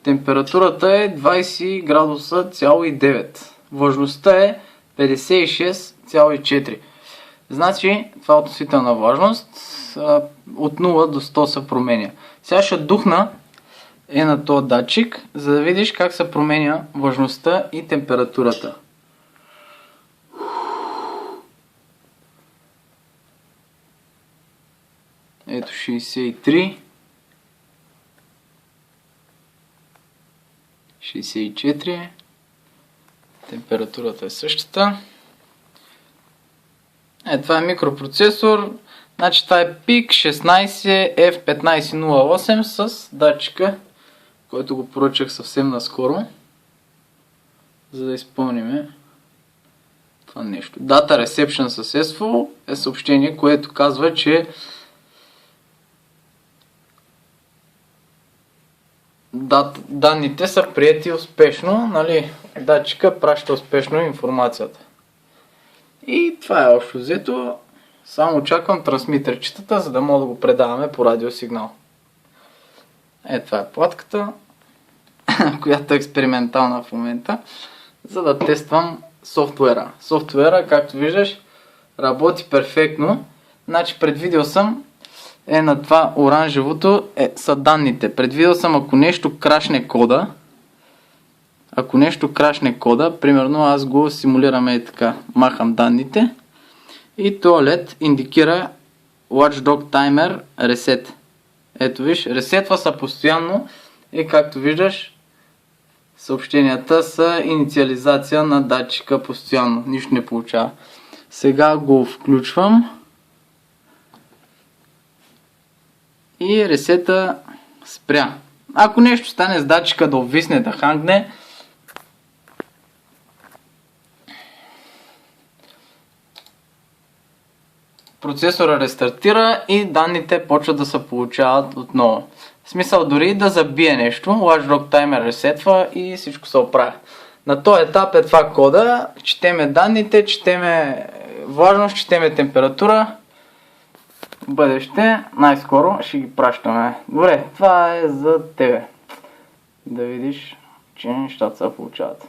Температурата е 20 градуса цяло и 9. Влажността е 56,4. Значи, това е относителна влажност. От 0 до 100 се променя. Сега ще духна на този датчик, за да видиш как се променя влажността и температурата. Ето 63, 64, температурата е същата. Това е микропроцесор, значи това е PIC 16F1508 с датчика, който го поръчах съвсем наскоро, за да изпълним това нещо. Data Reception с SFO е съобщение, което казва, че данните са приети успешно, нали? Датчика праща успешно информацията. И това е общо взето. Само очаквам трансмитерчетата, за да мога да го предаваме по радиосигнал. Това е платката, която е експериментална в момента, за да тествам софтуера. Софтуера, както виждаш, работи перфектно. Значи предвидил съм на това оранжевото са данните. Предвидил съм, ако нещо крашне кода, примерно аз го симулирам така, махам данните и туалет индикира Watchdog Timer Reset. Ето виж, ресетва са постоянно и както виждаш, съобщенията са инициализация на датчика постоянно, нищо не получава. Сега го включвам и ресета спря. Ако нещо стане с датчика да обвисне, да хангне, процесора рестартира и данните почват да се получават отново. В смисъл дори да забие нещо, Watchdog Timer ресетва и всичко се оправя. На този етап е това кода, четеме данните, четеме влажност, четеме температура. В бъдеще най-скоро ще ги пращаме. Добре, това е за тебе. Да видиш, че нещата се получават.